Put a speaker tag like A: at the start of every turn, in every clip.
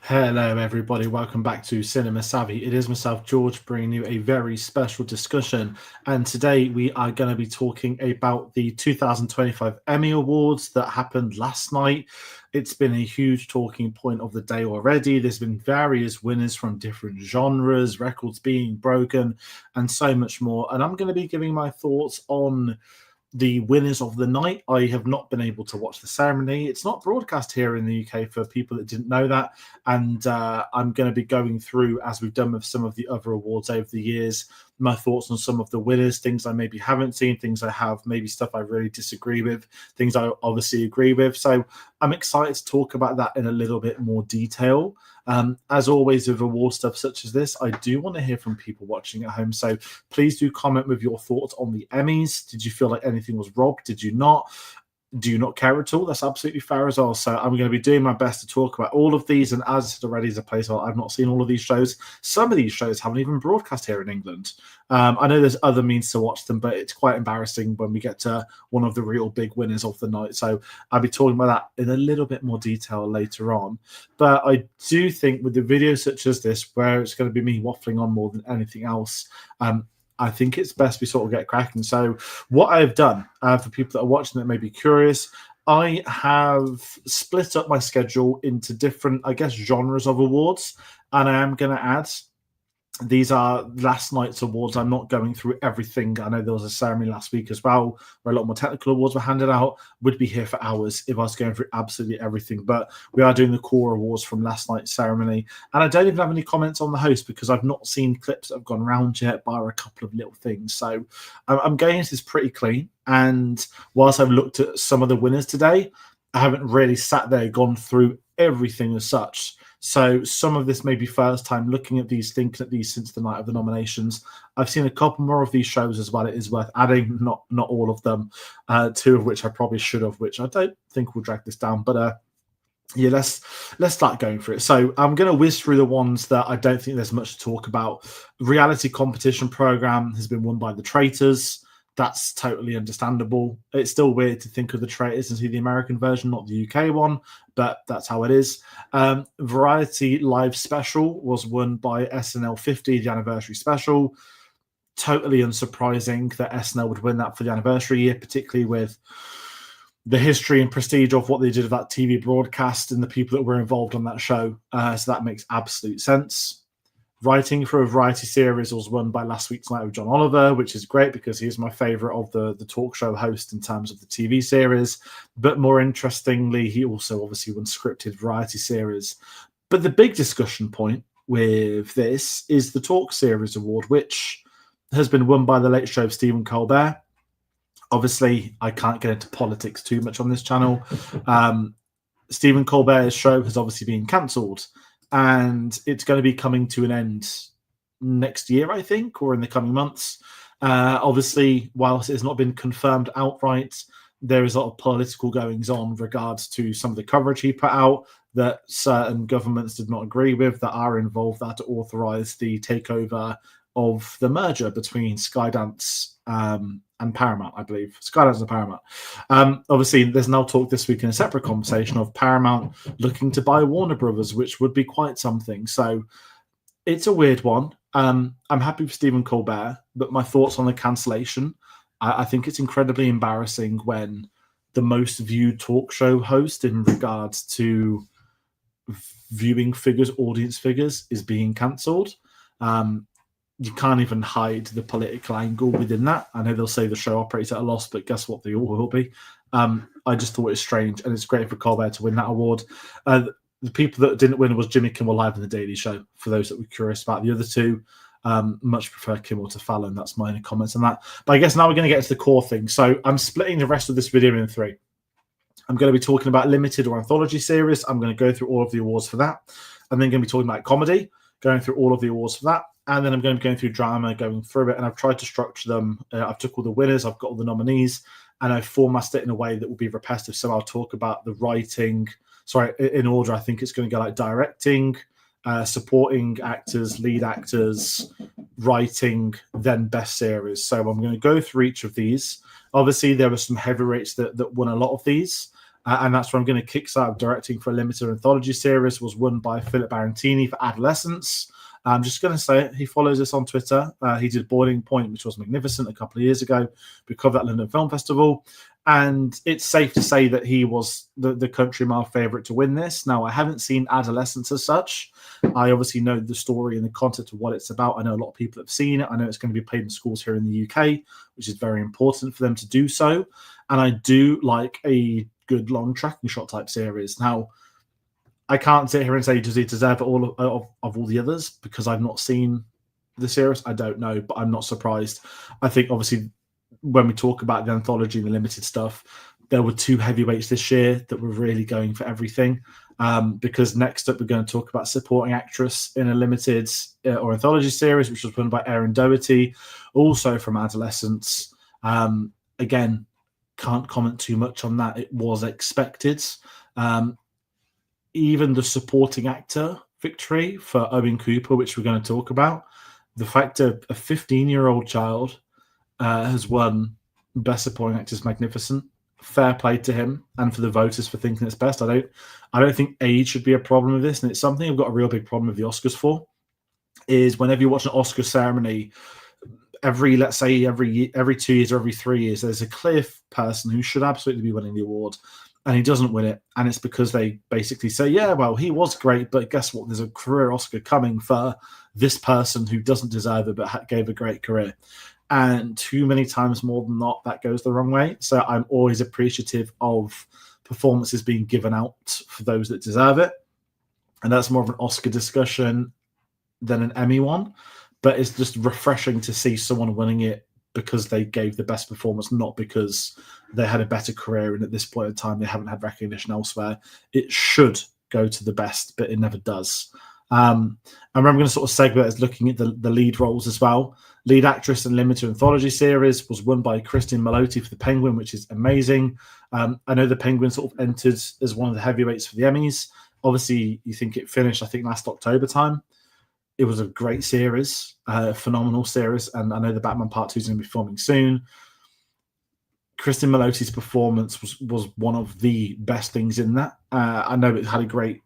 A: Hello, everybody. Welcome back to Cinema Savvy. It is myself, George, bringing you a very special discussion. And today we are going to be talking about the 2025 Emmy Awards that happened last night. It's been a huge talking point of the day already. There's been various winners from different genres, records being broken, and so much more. And I'm going to be giving my thoughts on the winners of the night. I have not been able to watch the ceremony. It's not broadcast here in the UK for people that didn't know that. And I'm going to be going through, as we've done with some of the other awards over the years, my thoughts on some of the winners, things I maybe haven't seen, things I have, maybe stuff I really disagree with, things I obviously agree with. So I'm excited to talk about that in a little bit more detail. As always, with award stuff such as this, I do want to hear from people watching at home. So please do comment with your thoughts on the Emmys. Did you feel like anything was robbed? Did you not? Do you not care at all? That's absolutely fair as well. So I'm going to be doing my best to talk about all of these. And as I said already, as a placeholder, I've not seen all of these shows. Some of these shows haven't even broadcast here in England. I know there's other means to watch them, but it's quite embarrassing when we get to one of the real big winners of the night. So I'll be talking about that in a little bit more detail later on. But I do think with the videos such as this, where it's going to be me waffling on more than anything else, I think it's best we sort of get cracking. So what I've done, for people that are watching that may be curious, I have split up my schedule into different, I guess, genres of awards. And I am going to add, these are last night's awards. I'm not going through everything. I know there was a ceremony last week as well where a lot more technical awards were handed out. Would be here for hours if I was going through absolutely everything. But we are doing the core awards from last night's ceremony. And I don't even have any comments on the host because I've not seen clips that have gone around yet, bar a couple of little things. So I'm going into this pretty clean. And whilst I've looked at some of the winners today, I haven't really sat there, gone through everything as such. So some of this may be first time looking at these, thinking at these since the night of the nominations. I've seen a couple more of these shows as well. It is worth adding, not all of them, two of which I probably should have, which I don't think will drag this down. But yeah, let's start going for it. So I'm going to whiz through the ones that I don't think there's much to talk about. Reality competition program has been won by The Traitors. That's totally understandable. It's still weird to think of The Traitors and see the American version, not the UK one, but that's how it is. Variety Live Special was won by SNL 50, the anniversary special. Totally unsurprising that SNL would win that for the anniversary year, particularly with the history and prestige of what they did with that TV broadcast and the people that were involved on that show. So that makes absolute sense. Writing for a variety series was won by Last Week's Night with John Oliver, which is great because he's my favorite of the talk show host in terms of the TV series. But more interestingly, he also obviously won scripted variety series. But the big discussion point with this is the Talk Series Award, which has been won by The Late Show of Stephen Colbert. Obviously, I can't get into politics too much on this channel. Stephen Colbert's show has obviously been cancelled. And it's going to be coming to an end next year, I think, or in the coming months. Obviously, whilst it has not been confirmed outright, there is a lot of political goings on in regards to some of the coverage he put out that certain governments did not agree with, that are involved, that to authorize the takeover of the merger between Skydance and Paramount, I believe. Skydance and Paramount. Obviously, there's now talk this week in a separate conversation of Paramount looking to buy Warner Brothers, which would be quite something. So it's a weird one. I'm happy for Stephen Colbert, but my thoughts on the cancellation, I think it's incredibly embarrassing when the most viewed talk show host in regards to viewing figures, audience figures, is being cancelled. You can't even hide the political angle within that. I know they'll say the show operates at a loss, but guess what? They all will be. I just thought it was strange, and it's great for Colbert to win that award. The people that didn't win was Jimmy Kimmel Live and The Daily Show, for those that were curious about the other two. Much prefer Kimmel to Fallon. That's my only comments on that. But I guess now we're going to get to the core thing. So I'm splitting the rest of this video in three. I'm going to be talking about limited or anthology series. I'm going to go through all of the awards for that. I'm then going to be talking about comedy, going through all of the awards for that. And then I'm going to be going through drama, going through it. And I've tried to structure them. I've took all the winners. I've got all the nominees. And I've formatted it in a way that will be repetitive. So I'll talk about the writing. Sorry, in order, I think it's going to go like directing, supporting actors, lead actors, writing, then best series. So I'm going to go through each of these. Obviously, there were some heavyweights that won a lot of these. and that's where I'm going to kickstart directing for a limited anthology series. Was won by Philip Barantini for Adolescence. I'm just going to say it. He follows us on Twitter. He did Boiling Point, which was magnificent a couple of years ago. We covered that London Film Festival. And it's safe to say that he was the country mile favourite to win this. Now, I haven't seen Adolescence as such. I obviously know the story and the concept of what it's about. I know a lot of people have seen it. I know it's going to be played in schools here in the UK, which is very important for them to do so. And I do like a good long tracking shot type series. Now, I can't sit here and say, does he deserve all of all the others? Because I've not seen the series. I don't know, but I'm not surprised. I think, obviously, when we talk about the anthology and the limited stuff, there were two heavyweights this year that were really going for everything. Because next up, we're going to talk about supporting actress in a limited or anthology series, which was won by Erin Doherty, also from Adolescence. Again, can't comment too much on that. It was expected. Even the supporting actor victory for Owen Cooper, which we're going to talk about, the fact that a 15-year-old child has won Best Supporting Actor is magnificent. Fair play to him and for the voters for thinking it's best. I don't think age should be a problem with this, and it's something I've got a real big problem with the Oscars for. Is whenever you watch an Oscar ceremony, every 2 years or every 3 years, there's a clear person who should absolutely be winning the award, and he doesn't win it. And it's because they basically say, yeah, well, he was great, but guess what? There's a career Oscar coming for this person who doesn't deserve it, but gave a great career. And too many times more than not, that goes the wrong way. So I'm always appreciative of performances being given out for those that deserve it. And that's more of an Oscar discussion than an Emmy one. But it's just refreshing to see someone winning it because they gave the best performance, not because they had a better career and at this point in time they haven't had recognition elsewhere. It should go to the best, but it never does. And I'm going to sort of segue as looking at the lead roles as well. Lead actress in limited anthology series was won by Kristen Milotti for The Penguin, which is amazing. I know The Penguin sort of entered as one of the heavyweights for the Emmys. Obviously, you think it finished, I think, last October time. It was a great series, a phenomenal series, and I know the Batman Part 2 is going to be filming soon. Kristen Milotti's performance was one of the best things in that. I know it had a great,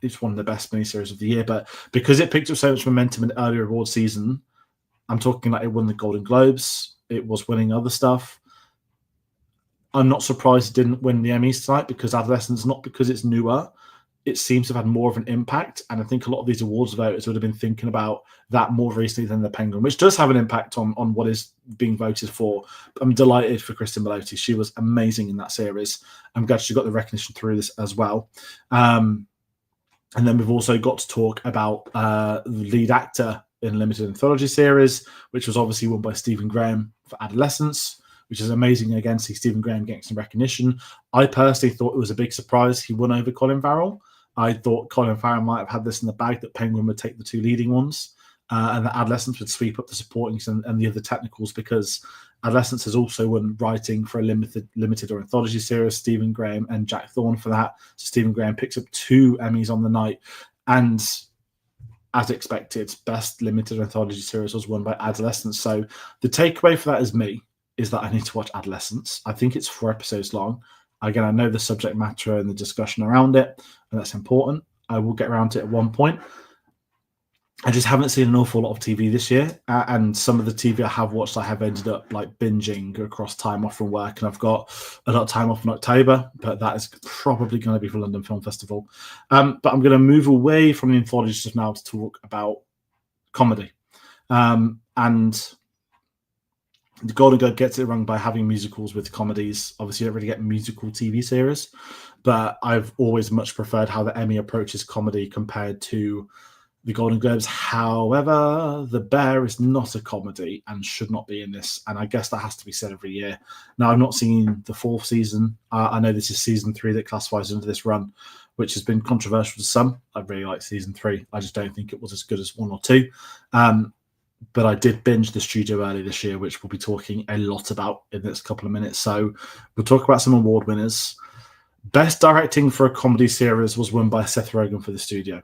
A: it's one of the best miniseries of the year, but because it picked up so much momentum in the earlier award season, I'm talking like it won the Golden Globes, it was winning other stuff. I'm not surprised it didn't win the Emmys tonight because Adolescence, not because it's newer, it seems to have had more of an impact. And I think a lot of these awards voters would have been thinking about that more recently than The Penguin, which does have an impact on what is being voted for. I'm delighted for Kristen Milotti. She was amazing in that series. I'm glad she got the recognition through this as well. And then we've also got to talk about the lead actor in limited anthology series, which was obviously won by Stephen Graham for Adolescence, which is amazing. Again, see Stephen Graham getting some recognition. I personally thought it was a big surprise he won over Colin Farrell. I thought Colin Farrell might have had this in the bag, that Penguin would take the two leading ones, and that Adolescence would sweep up the supportings and the other technicals, because Adolescence has also won writing for a limited or anthology series, Stephen Graham and Jack Thorne for that. So Stephen Graham picks up 2 Emmys on the night, and as expected, best limited anthology series was won by Adolescence. So the takeaway for that is that I need to watch Adolescence. I think it's 4 episodes long. Again, I know the subject matter and the discussion around it, and that's important. I will get around to it at one point. I just haven't seen an awful lot of TV this year, and some of the TV I have watched, I have ended up like binging across time off from work, and I've got a lot of time off in October, but that is probably going to be for London Film Festival. But I'm going to move away from the anthology stuff now to talk about comedy. And the Golden Globe gets it wrong by having musicals with comedies. Obviously, you don't really get musical TV series, but I've always much preferred how the Emmy approaches comedy compared to the Golden Globes. However, The Bear is not a comedy and should not be in this, and I guess that has to be said every year. Now, I've not seen the 4th season. I know this is season 3 that classifies into this run, which has been controversial to some. I really like season 3. I just don't think it was as good as 1 or 2. But I did binge The Studio early this year, which we'll be talking a lot about in the next couple of minutes. So we'll talk about some award winners. Best directing for a comedy series was won by Seth Rogen for The Studio.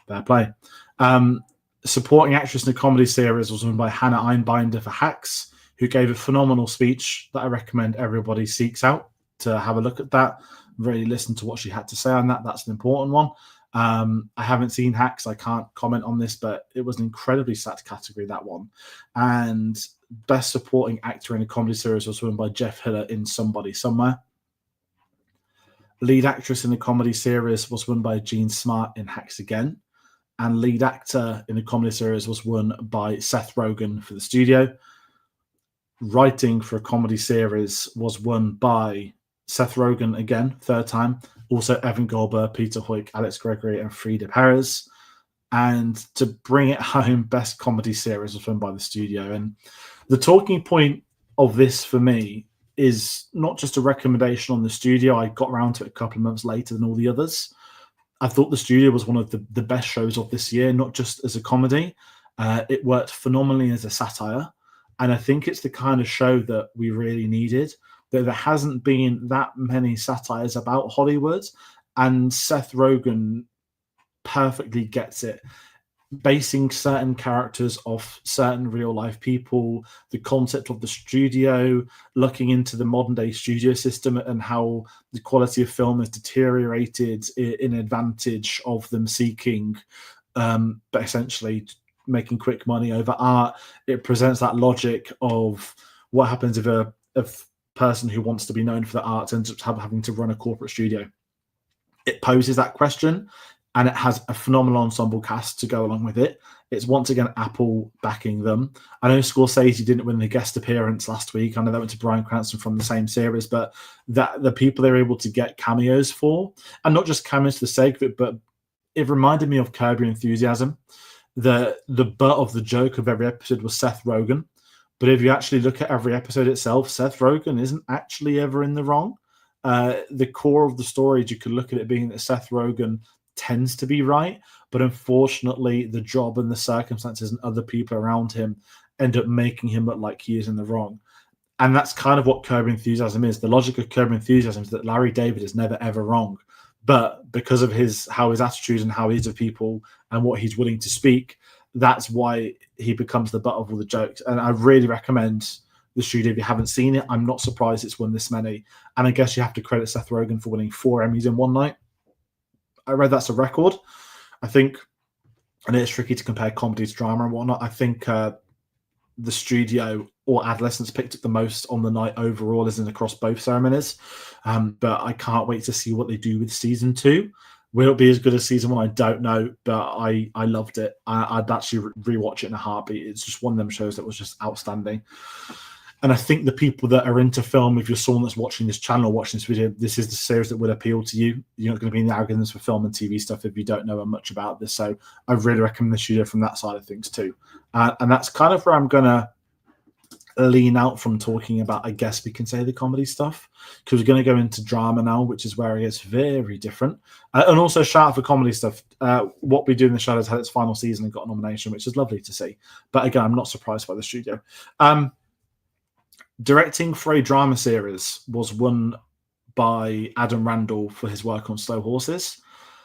A: Fair play. Supporting actress in a comedy series was won by Hannah Einbinder for Hacks, who gave a phenomenal speech that I recommend everybody seeks out. to have a look at that, really listen to what she had to say on that. That's an important one. I haven't seen Hacks. I can't comment on this, but it was an incredibly stacked category, that one. And Best Supporting Actor in a Comedy Series was won by Jeff Hiller in Somebody Somewhere. Lead Actress in a Comedy Series was won by Jean Smart in Hacks again. And Lead Actor in a Comedy Series was won by Seth Rogen for The Studio. Writing for a Comedy Series was won by Seth Rogen again, third time. Also Evan Goldberg, Peter Hoyk, Alex Gregory, and Frida Perez. And to bring it home, Best Comedy Series was won by The Studio. And the talking point of this for me is not just a recommendation on The Studio. I got around to it a couple of months later than all the others. I thought The Studio was one of the best shows of this year, not just as a comedy. It worked phenomenally as a satire. And I think it's the kind of show that we really needed. That there hasn't been that many satires about Hollywood. And Seth Rogen perfectly gets it. Basing certain characters off certain real life people, the concept of the studio, looking into the modern day studio system and how the quality of film has deteriorated in advantage of them seeking, but essentially making quick money over art. It presents that logic of what happens if a person who wants to be known for the arts ends up having to run a corporate studio. It poses that question. And it has a phenomenal ensemble cast to go along with it. It's once again Apple backing them. I know Scorsese didn't win the guest appearance last week. I know that went to Bryan Cranston from the same series, but that the people they were able to get cameos for, and not just cameos for the sake of it, but it reminded me of Curb Your Enthusiasm. The butt of the joke of every episode was Seth Rogen. But if you actually look at every episode itself, Seth Rogen isn't actually ever in the wrong. The core of the story, you could look at it being that Seth Rogen tends to be right, but unfortunately the job and the circumstances and other people around him end up making him look like he is in the wrong. And that's kind of what Curb Your Enthusiasm is. The logic of Curb Your Enthusiasm is that Larry David is never ever wrong, but because of how his attitude and how he is of people and what he's willing to speak, that's why he becomes the butt of all the jokes. And I really recommend The Studio if you haven't seen it. I'm not surprised it's won this many, and I guess you have to credit Seth Rogen for winning 4 Emmys in one night. I read that's a record. I think, and it's tricky to compare comedy to drama and whatnot. I think The Studio or Adolescence picked up the most on the night overall, as in across both ceremonies. But I can't wait to see what they do with season 2. Will it be as good as season 1? I don't know, but I loved it. I'd actually rewatch it in a heartbeat. It's just one of them shows that was just outstanding. And I think the people that are into film, if you're someone that's watching this channel or watching this video, this is the series that would appeal to you. You're not going to be in the algorithms for film and TV stuff if you don't know much about this. So I really recommend The Studio from that side of things too. And that's kind of where I'm going to lean out from talking about, I guess we can say, the comedy stuff, because we're going to go into drama now, which is where it gets very different. And also shout out for comedy stuff. What We Do in the Shadows had its final season and got a nomination, which is lovely to see. But again, I'm not surprised by The Studio. Directing for a drama series was won by Adam Randall for his work on Slow Horses.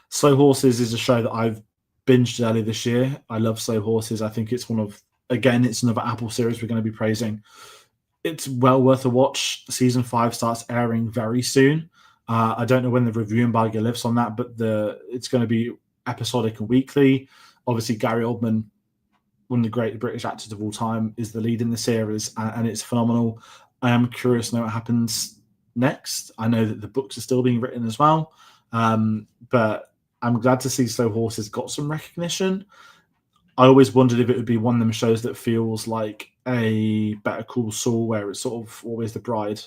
A: Slow Horses is a show that I've binged earlier this year. I love Slow Horses. I think it's it's another Apple series we're going to be praising. It's well worth a watch. Season 5 starts airing very soon. I don't know when the review embargo lifts on that, but it's going to be episodic and weekly. Obviously, Gary Oldman, one of the great British actors of all time, is the lead in the series, and it's phenomenal. I am curious to know what happens next. I know that the books are still being written as well, but I'm glad to see Slow Horses got some recognition. I always wondered if it would be one of them shows that feels like a Better Call Saul, where it's sort of always the bride.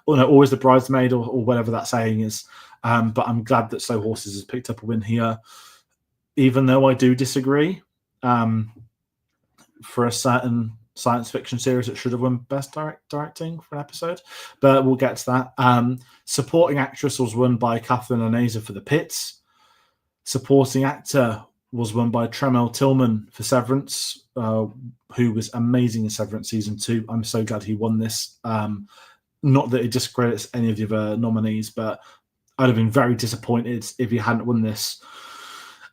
A: Always the bridesmaid, or whatever that saying is. But I'm glad that Slow Horses has picked up a win here, even though I do disagree. For a certain science fiction series, it should have won Best Directing for an episode, but we'll get to that. Supporting Actress was won by Kathleen Aneza for The Pits. Supporting Actor was won by Tremel Tillman for Severance, who was amazing in Severance Season 2. I'm so glad he won this. Not that it discredits any of the other nominees, but I'd have been very disappointed if he hadn't won this.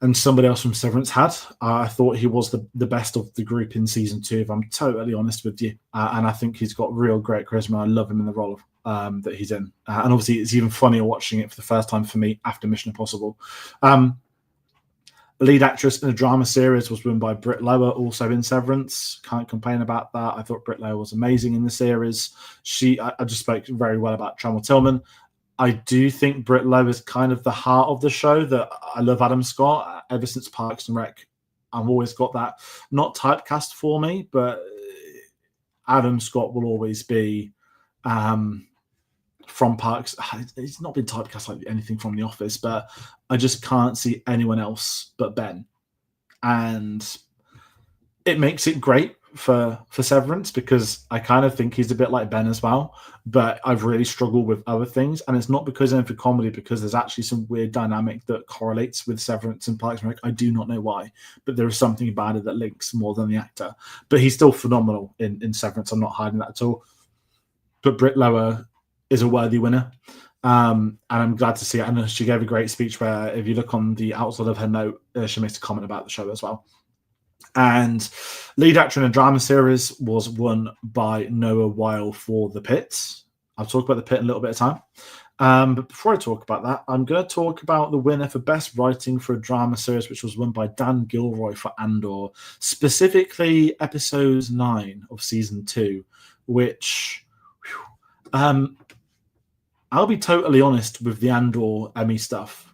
A: and somebody else from Severance had. I thought he was the best of the group in season 2, if I'm totally honest with you. And I think he's got real great charisma. I love him in the role that he's in. And obviously, it's even funnier watching it for the first time for me after Mission Impossible. Lead actress in a drama series was won by Britt Lower, also in Severance. Can't complain about that. I thought Britt Lower was amazing in the series. I just spoke very well about Trammell Tillman. I do think Britt Lowe is kind of the heart of the show. That I love Adam Scott. Ever since Parks and Rec, I've always got that, not typecast for me, but Adam Scott will always be from Parks. He's not been typecast like anything from The Office, but I just can't see anyone else but Ben. And it makes it great for Severance, because I kind of think he's a bit like Ben as well, but I've really struggled with other things, and it's not because I'm for comedy, because there's actually some weird dynamic that correlates with Severance and Parks and Rec. I do not know why, but there is something about it that links more than the actor. But he's still phenomenal in Severance. I'm not hiding that at all. But Britt Lower is a worthy winner. And I'm glad to see it. And she gave a great speech where, if you look on the outside of her note, she makes a comment about the show as well. And lead actor in a drama series was won by Noah Weil for The Pit. I'll talk about The Pit in a little bit of time. But before I talk about that, I'm going to talk about the winner for Best Writing for a Drama Series, which was won by Dan Gilroy for Andor, specifically episode 9 of season 2, which I'll be totally honest with the Andor Emmy stuff.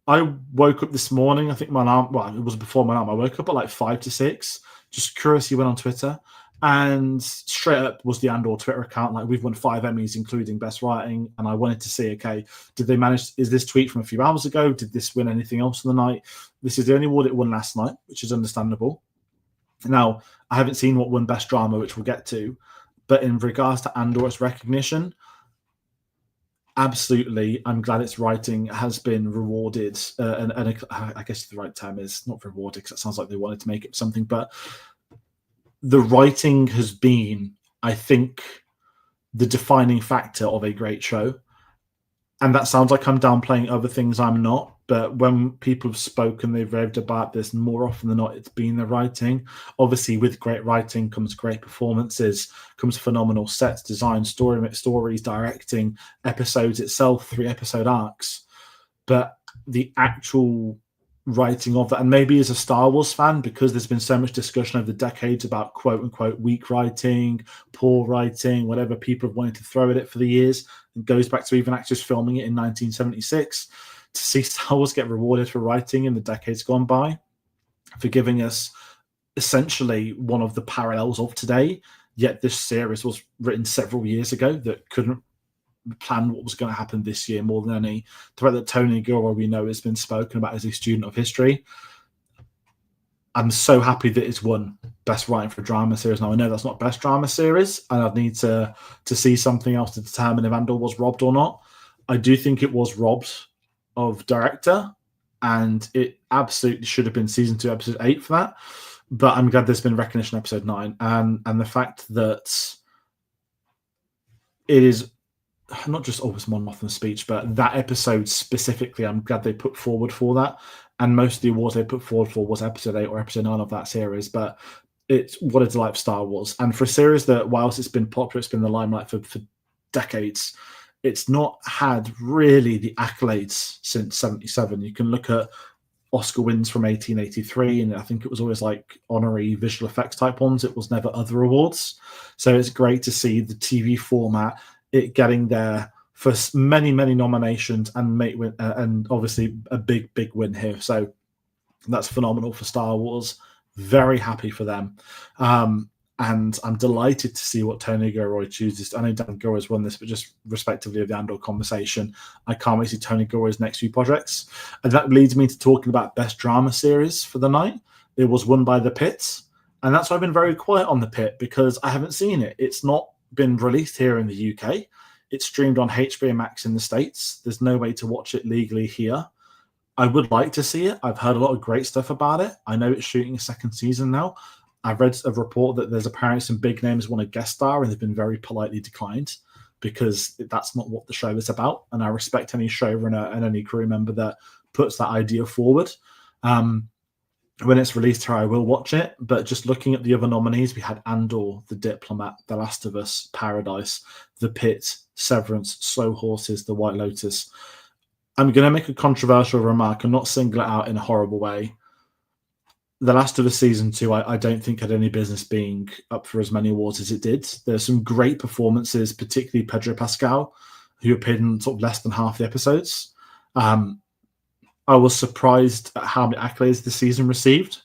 A: I woke up this morning, I think my alarm, well, it was before my alarm. I woke up at like 5 to 6, just curiously went on Twitter, and straight up was the Andor Twitter account. Like, we've won 5 Emmys, including Best Writing. And I wanted to see, okay, did they manage, is this tweet from a few hours ago? Did this win anything else in the night? This is the only award it won last night, which is understandable. Now, I haven't seen what won Best Drama, which we'll get to. But in regards to Andor's recognition, absolutely, I'm glad its writing has been rewarded. And I guess the right term is not rewarded, because it sounds like they wanted to make it something. But the writing has been, I think, the defining factor of a great show. And that sounds like I'm downplaying other things. I'm not. But when people have spoken, they've raved about this, more often than not, it's been the writing. Obviously, with great writing comes great performances, comes phenomenal sets, design, stories, directing, episodes itself, 3-episode arcs. But the actual writing of that, and maybe as a Star Wars fan, because there's been so much discussion over the decades about quote-unquote weak writing, poor writing, whatever people have wanted to throw at it for the years. It goes back to even actors filming it in 1976. To see Star Wars get rewarded for writing in the decades gone by, for giving us essentially one of the parallels of today, yet this series was written several years ago that couldn't plan what was going to happen this year more than any. The fact that Tony Gilroy, we know, has been spoken about as a student of history. I'm so happy that it's won Best Writing for a Drama Series. Now, I know that's not Best Drama Series, and I'd need to see something else to determine if Andor was robbed or not. I do think it was robbed of director, and it absolutely should have been season 2, episode 8 for that. But I'm glad there's been recognition episode 9, and the fact that it is not just always Mon Mothma's speech, but that episode specifically, I'm glad they put forward for that. And most of the awards they put forward for was episode 8 or episode 9 of that series. But it's what a delight Star Wars. And for a series that, whilst it's been popular, it's been in the limelight for decades, it's not had really the accolades since 77. You can look at Oscar wins from 1883, and I think it was always like honorary visual effects type ones. It was never other awards. So it's great to see the TV format, it getting there for many, many nominations, and obviously a big, big win here. So that's phenomenal for Star Wars. Very happy for them. And I'm delighted to see what Tony Gilroy chooses. I know Dan Gilroy's won this, but just respectively of the Andor conversation, I can't wait to see Tony Gilroy's next few projects. And that leads me to talking about Best Drama Series for the night. It was won by The Pit. And that's why I've been very quiet on The Pit, because I haven't seen it. It's not been released here in the UK. It's streamed on HBO Max in the States. There's no way to watch it legally here. I would like to see it. I've heard a lot of great stuff about it. I know it's shooting a second season now. I've read a report that there's apparently some big names want to guest star, and they've been very politely declined, because that's not what the show is about. And I respect any showrunner and any crew member that puts that idea forward. When it's released here, I will watch it. But just looking at the other nominees, we had Andor, The Diplomat, The Last of Us, Paradise, The Pit, Severance, Slow Horses, The White Lotus. I'm going to make a controversial remark and not single it out in a horrible way. The Last of Us Season 2, I don't think had any business being up for as many awards as it did. There's some great performances, particularly Pedro Pascal, who appeared in sort of less than half the episodes. I was surprised at how many accolades this season received.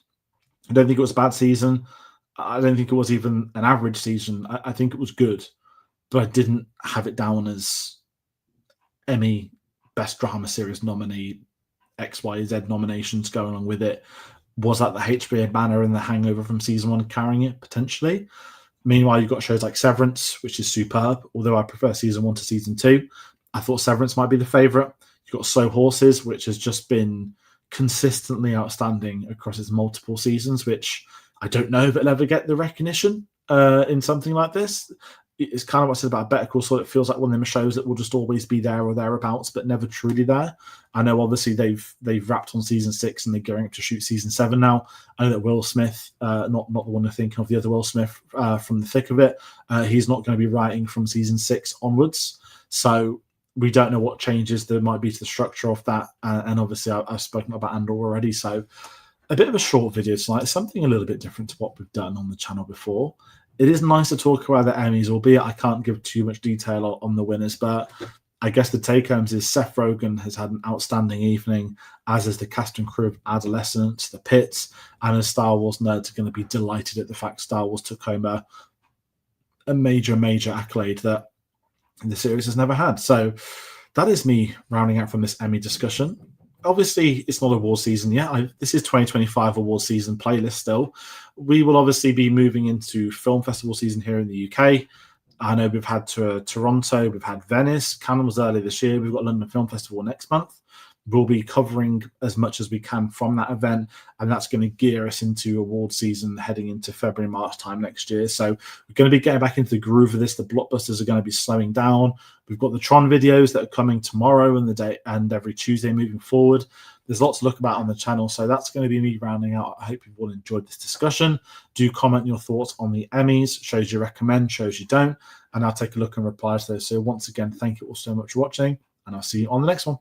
A: I don't think it was a bad season. I don't think it was even an average season. I think it was good, but I didn't have it down as Emmy Best Drama Series nominee, XYZ nominations going along with it. Was that the HBO banner and the hangover from season 1 carrying it? Potentially. Meanwhile, you've got shows like Severance, which is superb, although I prefer season 1 to season 2. I thought Severance might be the favourite. You've got Slow Horses, which has just been consistently outstanding across its multiple seasons, which I don't know if it'll ever get the recognition in something like this. It's kind of what I said about Better Call Saul. It feels like one of them shows that will just always be there or thereabouts, but never truly there. I know obviously they've wrapped on season 6 and they're going up to shoot season 7 now. I know that Will Smith, not the one I'm thinking of, the other Will Smith from the thick of it, he's not going to be writing from season 6 onwards. So we don't know what changes there might be to the structure of that. And obviously I've spoken about Andor already. So a bit of a short video tonight, something a little bit different to what we've done on the channel before. It is nice to talk about the Emmys, albeit I can't give too much detail on the winners, but I guess the take-homes is Seth Rogen has had an outstanding evening, as is the cast and crew of Adolescence, The Pit, and as Star Wars nerds are going to be delighted at the fact Star Wars took home a major accolade that the series has never had. So that is me rounding out from this Emmy discussion. Obviously, it's not award season yet. This is 2025 award season playlist still. We will obviously be moving into film festival season here in the UK. I know we've had Toronto, we've had Venice, Cannes was earlier this year. We've got London Film Festival next month. We'll be covering as much as we can from that event, and that's going to gear us into award season heading into February, March time next year. So we're going to be getting back into the groove of this. The blockbusters are going to be slowing down. We've got the Tron videos that are coming tomorrow and the day and every Tuesday moving forward. There's lots to look about on the channel, so that's going to be me rounding out. I hope you've all enjoyed this discussion. Do comment your thoughts on the Emmys, shows you recommend, shows you don't, and I'll take a look and reply to those. So once again, thank you all so much for watching, and I'll see you on the next one.